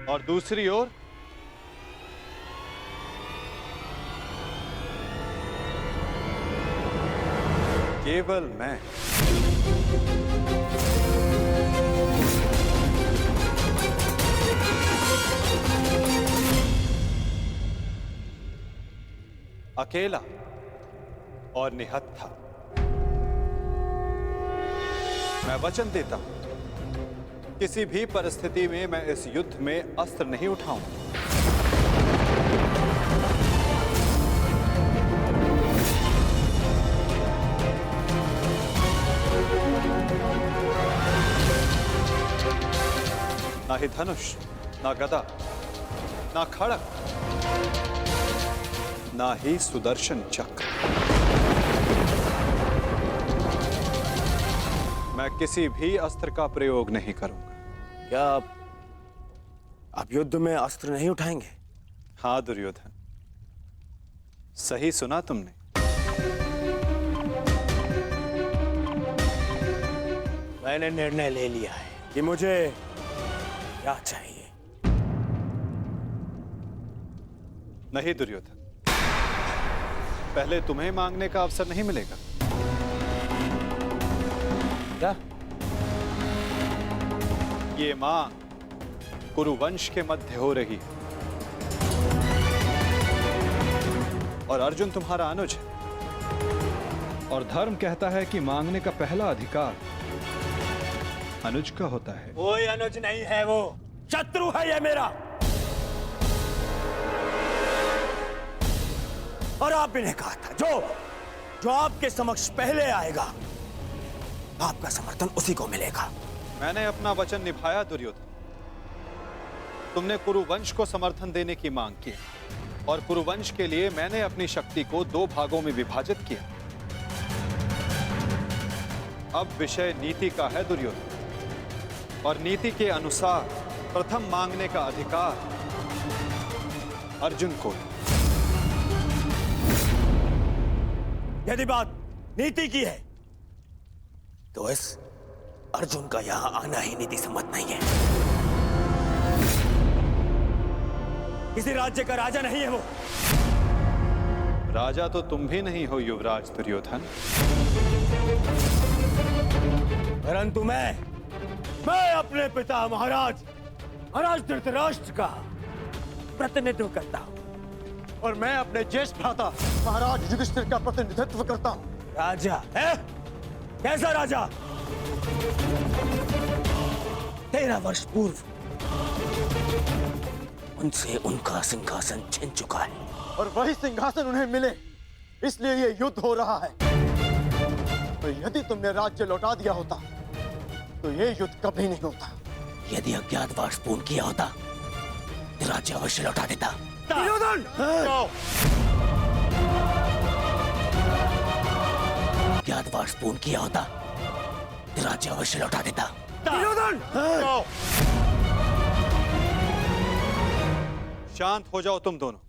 और दूसरी ओर केवल मैं। अकेला और निहत्था। मैं वचन देता हूं, किसी भी परिस्थिति में मैं इस युद्ध में अस्त्र नहीं उठाऊंगा। ना ही धनुष, ना गदा, ना खड़ग, ना ही सुदर्शन चक्र। मैं किसी भी अस्त्र का प्रयोग नहीं करूंगा। क्या आप युद्ध में अस्त्र नहीं उठाएंगे? हाँ दुर्योधन, सही सुना तुमने। मैंने निर्णय ले लिया है कि मुझे क्या चाहिए। नहीं दुर्योधन, पहले तुम्हें मांगने का अवसर नहीं मिलेगा। क्या? ये मांग कुरुवंश के मध्य हो रही है और अर्जुन तुम्हारा अनुज है, और धर्म कहता है कि मांगने का पहला अधिकार अनुज का होता है। कोई अनुज नहीं है, वो शत्रु है ये मेरा। और आपने ने कहा था जो आपके समक्ष पहले आएगा आपका समर्थन उसी को मिलेगा। मैंने अपना वचन निभाया दुर्योधन। तुमने कुरुवंश को समर्थन देने की मांग की और कुरुवंश के लिए मैंने अपनी शक्ति को 2 भागों में विभाजित किया। अब विषय नीति का है दुर्योधन, और नीति के अनुसार प्रथम मांगने का अधिकार अर्जुन को। यदि बात नीति की है तो इस अर्जुन का यहां आना ही नीति सम्मत नहीं है। किसी राज्य का राजा नहीं है वो। राजा तो तुम भी नहीं हो युवराज दुर्योधन। परंतु मैं अपने पिता महाराज धृतराष्ट्र का प्रतिनिधित्व करता हूं, और मैं अपने ज्येष्ठ भ्राता महाराज युधिष्ठिर का प्रतिनिधित्व करता हूं। राजा है? कैसा राजा? 13 वर्ष पूर्व उनसे उनका सिंहासन छिन चुका है, और वही सिंहासन उन्हें मिले, इसलिए ये युद्ध हो रहा है। तो यदि तुमने राज्य लौटा दिया होता तो ये युद्ध कभी नहीं होता। यदि अज्ञातवास पूर्ण किया होता तो राज्य अवश्य लौटा देता। दुर्योधन! अज्ञातवास पूर्ण किया होता तो राज्य अवश्य लौटा देता। दुर्योधन! शांत हो जाओ तुम दोनों।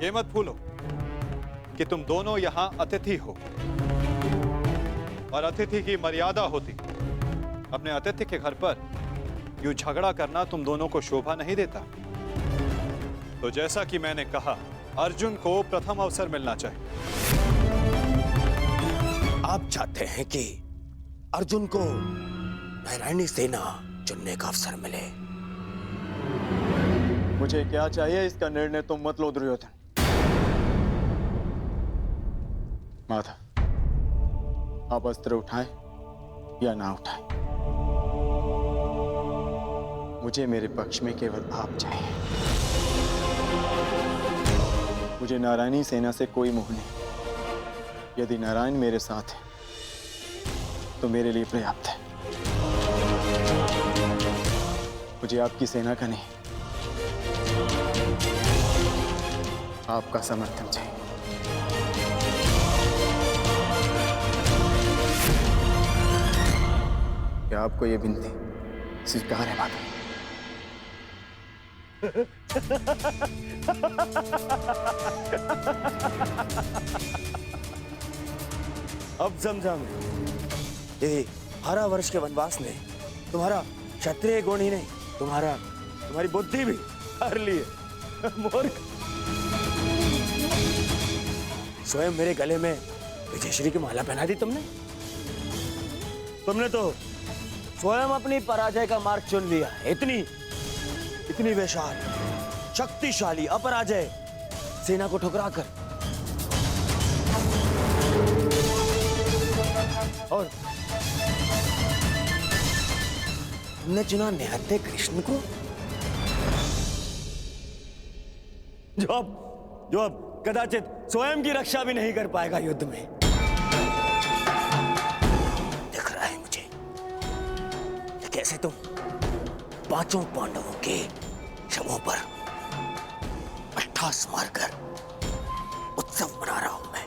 ये मत भूलो कि तुम दोनों यहां अतिथि हो, और अतिथि की मर्यादा होती। अपने अतिथि के घर पर यूं झगड़ा करना तुम दोनों को शोभा नहीं देता। तो जैसा कि मैंने कहा, अर्जुन को प्रथम अवसर मिलना चाहिए। आप चाहते हैं कि अर्जुन को नारायणी सेना चुनने का अवसर मिले। मुझे क्या चाहिए इसका निर्णय तुम मत लो दुर्योधन। माधव, आप अस्त्र उठाएं या ना उठाएं, मुझे मेरे पक्ष में केवल आप चाहिए। मुझे नारायणी सेना से कोई मोह नहीं। यदि नारायण मेरे साथ है तो मेरे लिए पर्याप्त है। मुझे आपकी सेना का नहीं, आपका समर्थन चाहिए। क्या आपको यह विनती स्वीकार है माता? अब समझाऊंगा। यदि 12 वर्ष के वनवास में तुम्हारा क्षत्रिय गुण ही नहीं, तुम्हारा तुम्हारी बुद्धि भी हार ली है मूर्ख। स्वयं मेरे गले में विजयश्री की माला पहना दी तुमने। तुमने तो स्वयं अपनी पराजय का मार्ग चुन लिया। इतनी विशाल शक्तिशाली अपराजय सेना को ठुकराकर, और तुमने चुना निहत्थे कृष्ण को, जो अब कदाचित स्वयं की रक्षा भी नहीं कर पाएगा युद्ध में। दिख रहा है मुझे कि कैसे तुम पांचों पांडवों के शवों पर अट्ठास मारकर उत्सव मना रहा हूं मैं।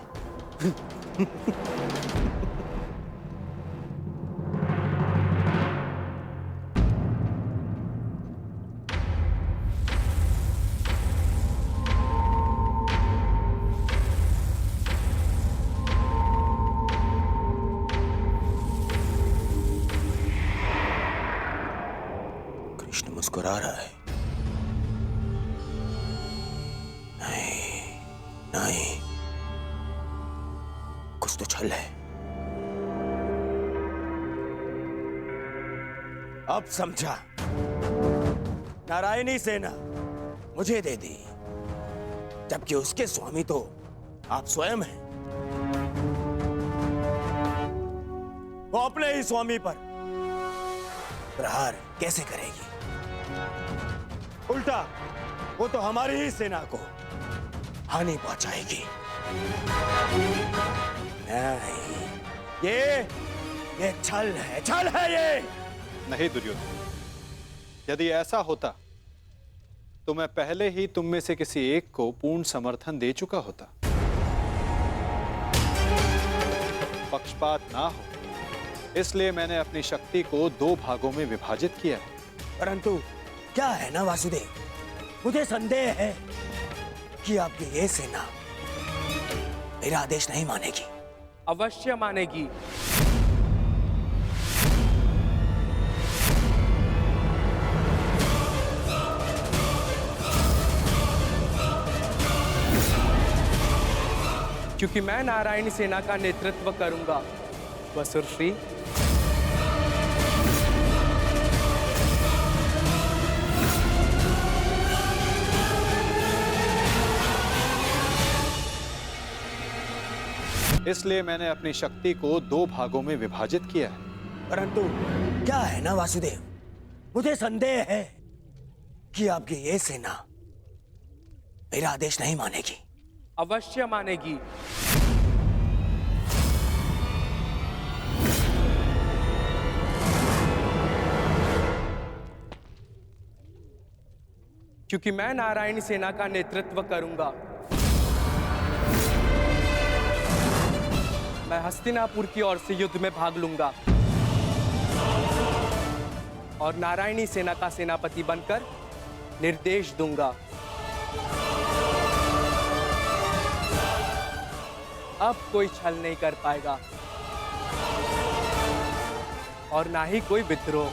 कृष्ण मुस्कुरा रहा है। नहीं, कुछ तो छल है। अब समझा। नारायणी सेना मुझे दे दी, जबकि उसके स्वामी तो आप स्वयं हैं। वो अपने ही स्वामी पर प्रहार कैसे करेगी? उल्टा वो तो हमारी ही सेना को हानि पहुंचाएगी। नहीं, ये छल है ये। नहीं दुर्योधन, यदि ऐसा होता तो मैं पहले ही तुम में से किसी एक को पूर्ण समर्थन दे चुका होता। पक्षपात ना हो, इसलिए मैंने अपनी शक्ति को 2 भागों में विभाजित किया है। परंतु क्या है ना वासुदेव, मुझे संदेह है कि आपकी ये सेना मेरा आदेश नहीं मानेगी। अवश्य मानेगी। क्योंकि मैं नारायणी सेना का नेतृत्व करूंगा। वसुरश्री, इसलिए मैंने अपनी शक्ति को 2 भागों में विभाजित किया है। परंतु क्या है ना वासुदेव, मुझे संदेह है कि आपकी ये सेना मेरा आदेश नहीं मानेगी। अवश्य मानेगी। क्योंकि मैं नारायणी सेना का नेतृत्व करूंगा। मैं हस्तिनापुर की ओर से युद्ध में भाग लूंगा और नारायणी सेना का सेनापति बनकर निर्देश दूंगा। अब कोई छल नहीं कर पाएगा और ना ही कोई विद्रोह।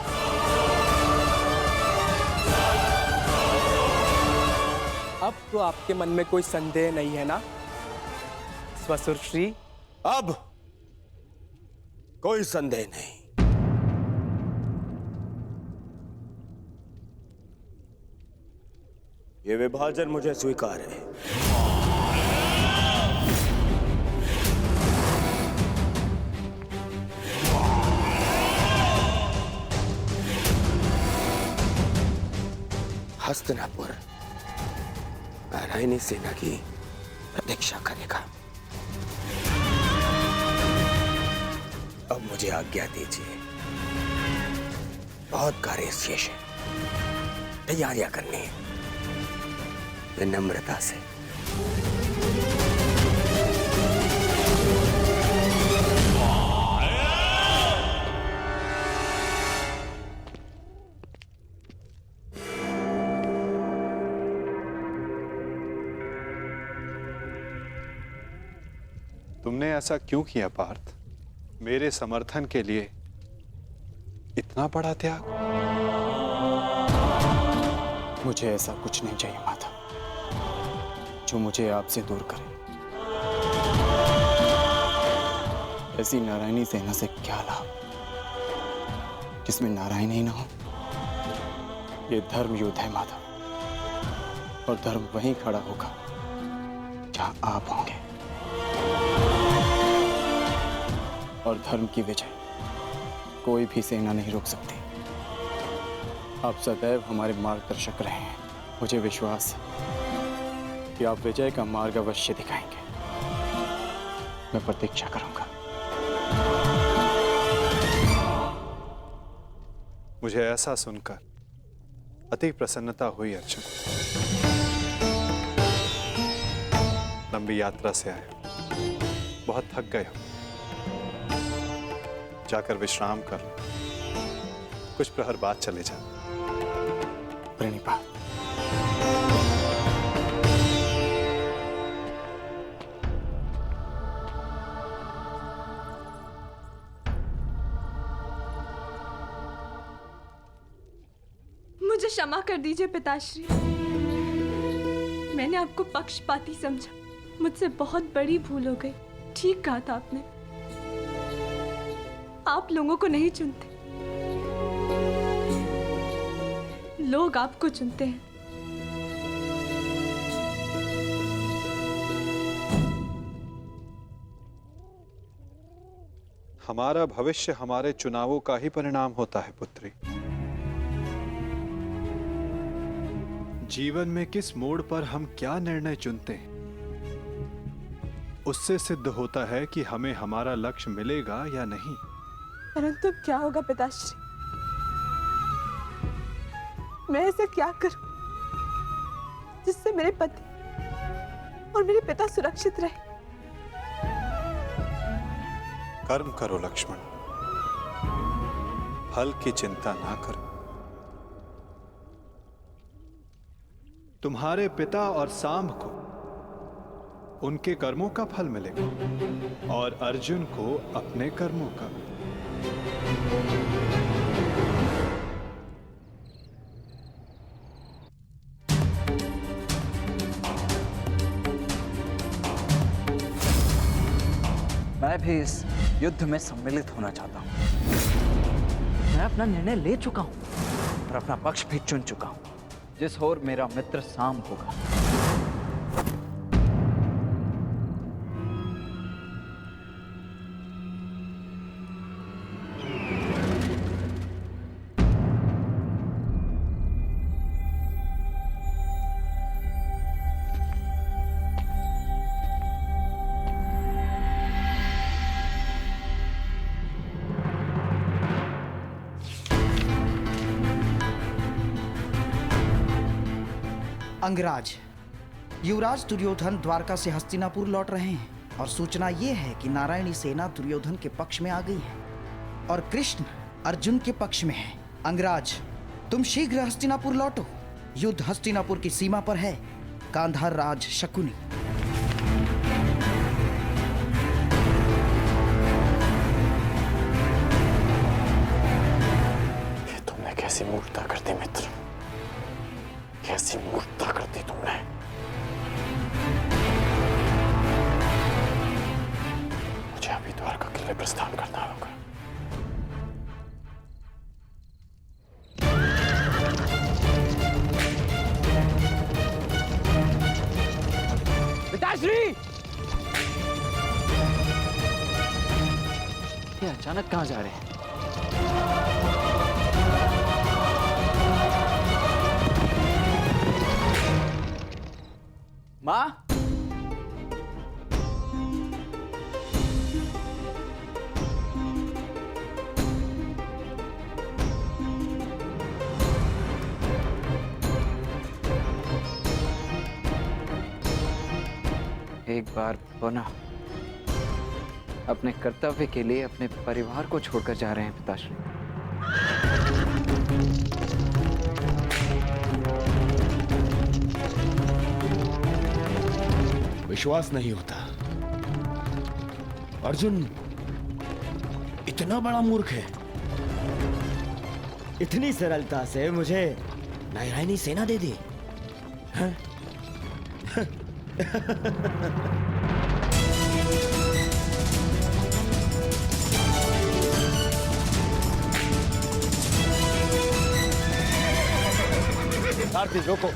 अब तो आपके मन में कोई संदेह नहीं है ना स्वसुरश्री? अब कोई संदेह नहीं। ये विभाजन मुझे स्वीकार है। हस्तिनापुर नारायणी सेना की प्रतीक्षा करेगा। अब मुझे आज्ञा दीजिए, बहुत कार्य शेष है, तैयारियां करनी है। विनम्रता से। तुमने ऐसा क्यों किया पार्थ? मेरे समर्थन के लिए इतना बड़ा त्याग? मुझे ऐसा कुछ नहीं चाहिए माता जो मुझे आपसे दूर करे। ऐसी नारायणी सेना से क्या लाभ जिसमें नारायण ही ना हो। ये धर्म युद्ध है माता, और धर्म वहीं खड़ा होगा जहां आप होंगे। और धर्म की विजय कोई भी सेना नहीं रोक सकती। आप सदैव हमारे मार्गदर्शक रहे हैं। मुझे विश्वास है कि आप विजय का मार्ग अवश्य दिखाएंगे। मैं प्रतीक्षा करूंगा। मुझे ऐसा सुनकर अति प्रसन्नता हुई अर्जुन। लंबी यात्रा से आए, बहुत थक गए हो। जाकर विश्राम कर लो, कुछ प्रहर बाद चले जा। प्रणिपा। मुझे क्षमा कर दीजिए पिताश्री। मैंने आपको पक्षपाती समझा। मुझसे बहुत बड़ी भूल हो गई। ठीक कहा था आपने। आप लोगों को नहीं चुनते, लोग आपको चुनते हैं। हमारा भविष्य हमारे चुनावों का ही परिणाम होता है पुत्री। जीवन में किस मोड़ पर हम क्या निर्णय चुनते हैं, उससे सिद्ध होता है कि हमें हमारा लक्ष्य मिलेगा या नहीं। परंतु क्या होगा पिताश्री? मैं ऐसा क्या करूं जिससे मेरे पति और मेरे पिता सुरक्षित रहे? कर्म करो लक्ष्मण, फल की चिंता ना करो। तुम्हारे पिता और सांब को उनके कर्मों का फल मिलेगा और अर्जुन को अपने कर्मों का। मैं भी इस युद्ध में सम्मिलित होना चाहता हूं। मैं अपना निर्णय ले चुका हूं और अपना पक्ष भी चुन चुका हूं। जिस ओर मेरा मित्र सांब होगा। अंगराज, युवराज दुर्योधन द्वारका से हस्तिनापुर लौट रहे हैं और सूचना ये है कि नारायणी सेना दुर्योधन के पक्ष में आ गई है और कृष्ण अर्जुन के पक्ष में है। अंगराज, तुम शीघ्र हस्तिनापुर लौटो। युद्ध हस्तिनापुर की सीमा पर है। गांधार राज शकुनी। ये तुमने कैसी मूर्खता कर दी मित्र, कैसी मूर्खता कर दी तुमने। मुझे अभी द्वारका के लिए प्रस्थान करना होगा। पिताश्री! ये अचानक कहां जा रहे हैं? माँ, एक बार पुनः अपने कर्तव्य के लिए अपने परिवार को छोड़कर जा रहे हैं पिताश्री। विश्वास नहीं होता। अर्जुन इतना बड़ा मूर्ख है। इतनी सरलता से मुझे नारायणी सेना दे दी। हाँ? सारथी रोको।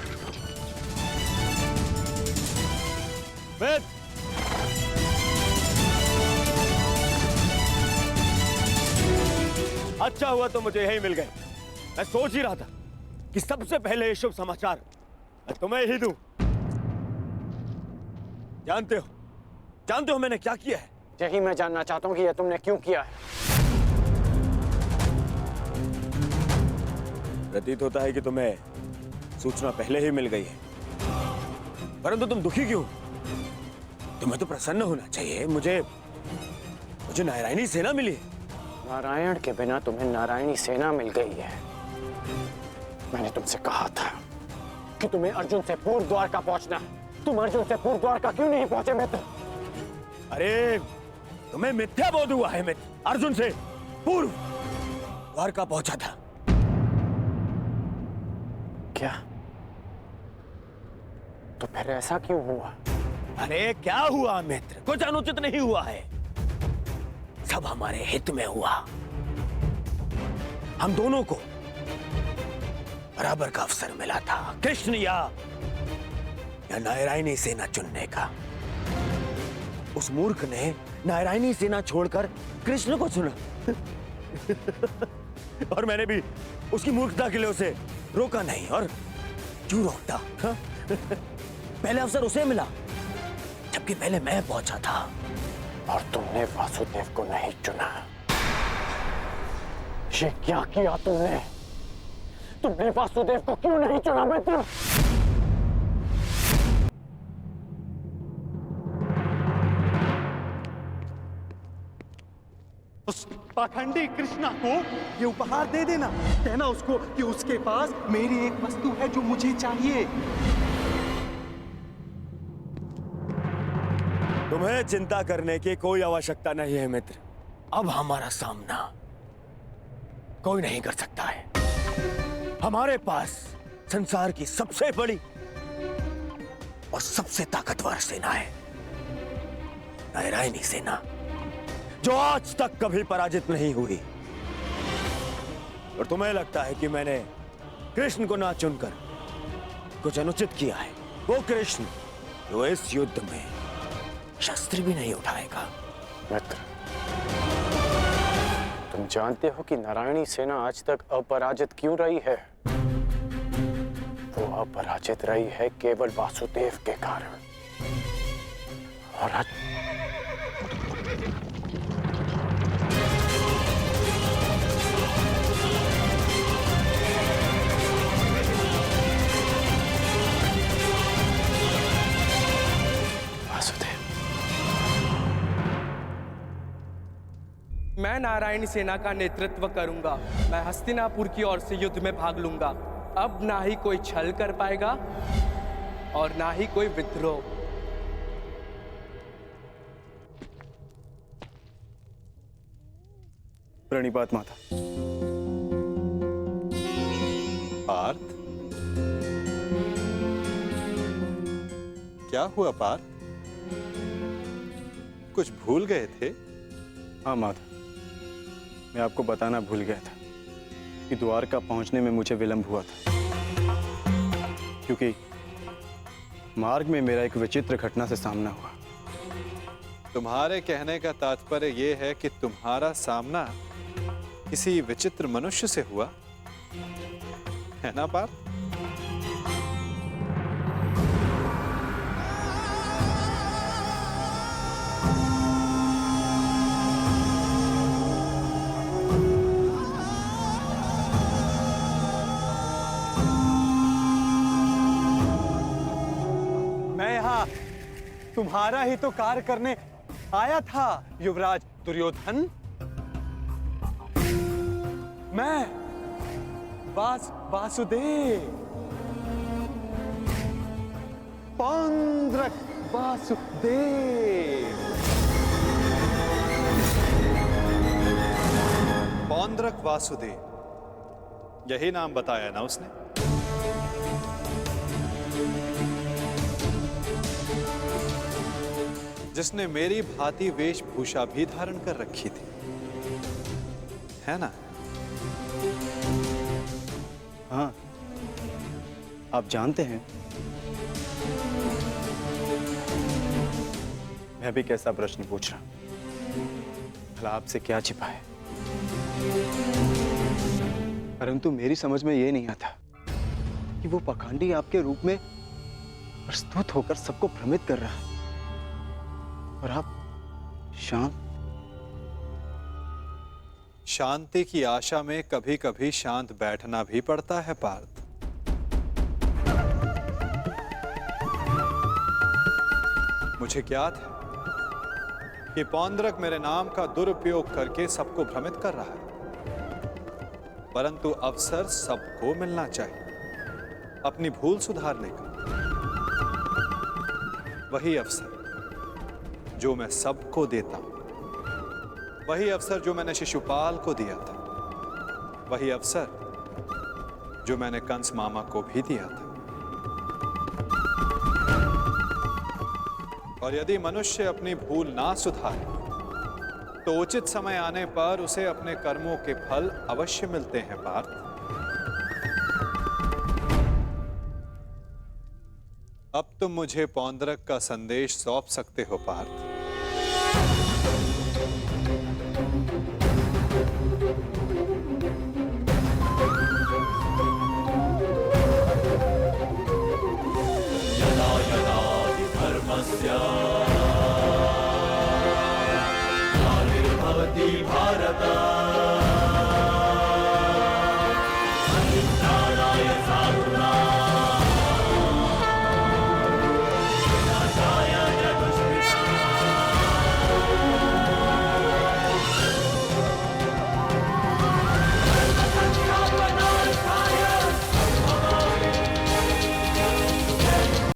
वेद, अच्छा हुआ तो मुझे यही मिल गए। मैं सोच ही रहा था कि सबसे पहले ये शुभ समाचार मैं तुम्हें ही दूं। जानते हो मैंने क्या किया है? यही मैं जानना चाहता हूँ कि यह तुमने क्यों किया है। प्रतीत होता है कि तुम्हें सूचना पहले ही मिल गई है, परंतु तुम दुखी क्यों? तुम्हें तो प्रसन्न होना चाहिए। मुझे नारायणी सेना मिली। नारायण के बिना तुम्हें नारायणी सेना मिल गई है। मैंने तुमसे कहा था कि तुम्हें अर्जुन से पूर्व द्वारका पहुंचना। तुम अर्जुन से पूर्व द्वारका क्यों नहीं पहुंचे मित्र? अरे तुम्हें मिथ्या बोध हुआ है मित्र। अर्जुन से पूर्व द्वारका पहुंचा था। क्या? तो फिर ऐसा क्यों हुआ? अरे क्या हुआ मित्र? कुछ अनुचित नहीं हुआ है, सब हमारे हित में हुआ। हम दोनों को बराबर का अवसर मिला था, कृष्ण या नारायणी सेना चुनने का। उस मूर्ख ने नारायणी सेना छोड़कर कृष्ण को चुना। और मैंने भी उसकी मूर्खता के लिए उसे रोका नहीं। और क्यों रोकता? हाँ? पहले अवसर उसे मिला, जबकि पहले मैं पहुंचा था। और तुमने वासुदेव को नहीं चुना। ये क्या किया तुमने? तुमने वासुदेव को क्यों नहीं चुना मित्र? उस पाखंडी कृष्णा को ये उपहार दे देना। कहना उसको कि उसके पास मेरी एक वस्तु है जो मुझे चाहिए। तुम्हें चिंता करने की कोई आवश्यकता नहीं है मित्र। अब हमारा सामना कोई नहीं कर सकता है। हमारे पास संसार की सबसे बड़ी और सबसे ताकतवर सेना है, नारायणी सेना, जो आज तक कभी पराजित नहीं हुई। और तुम्हें लगता है कि मैंने कृष्ण को ना चुनकर कुछ अनुचित किया है? वो कृष्ण जो इस युद्ध में शस्त्र भी नहीं उठाएगा। मित्र, तुम जानते हो कि नारायणी सेना आज तक अपराजित क्यों रही है? वो अपराजित रही है केवल वासुदेव के कारण। और आज मैं नारायणी सेना का नेतृत्व करूंगा। मैं हस्तिनापुर की ओर से युद्ध में भाग लूंगा। अब ना ही कोई छल कर पाएगा और ना ही कोई विद्रोह। प्रणिपात माता। पार्थ, क्या हुआ पार्थ? कुछ भूल गए थे? हाँ माता, मैं आपको बताना भूल गया था कि द्वारका पहुंचने में मुझे विलंब हुआ था, क्योंकि मार्ग में मेरा एक विचित्र घटना से सामना हुआ। तुम्हारे कहने का तात्पर्य यह है कि तुम्हारा सामना किसी विचित्र मनुष्य से हुआ है ना पार्थ? मैं यहाँ तुम्हारा ही तो कार्य करने आया था युवराज दुर्योधन। मैं वासुदेव, पौंड्रक वासुदेव। पौंड्रक वासुदेव, यही नाम बताया ना उसने? जिसने मेरी भांति वेशभूषा भी धारण कर रखी थी, है ना? हाँ, आप जानते हैं मैं भी कैसा प्रश्न पूछ रहा हूं। भला आपसे क्या छिपा है? परंतु मेरी समझ में ये नहीं आता कि वो पाखंडी आपके रूप में प्रस्तुत होकर सबको भ्रमित कर रहा है और आप शांत। शांति की आशा में कभी कभी शांत बैठना भी पड़ता है पार्थ। मुझे ज्ञात है कि पौंद्रक मेरे नाम का दुरुपयोग करके सबको भ्रमित कर रहा है, परंतु अवसर सबको मिलना चाहिए अपनी भूल सुधारने का। वही अवसर जो मैं सबको देता हूं, वही अवसर जो मैंने शिशुपाल को दिया था, वही अवसर जो मैंने कंस मामा को भी दिया था। और यदि मनुष्य अपनी भूल ना सुधारे तो उचित समय आने पर उसे अपने कर्मों के फल अवश्य मिलते हैं पार्थ। अब तुम मुझे पौंद्रक का संदेश सौंप सकते हो पार्थ। भारत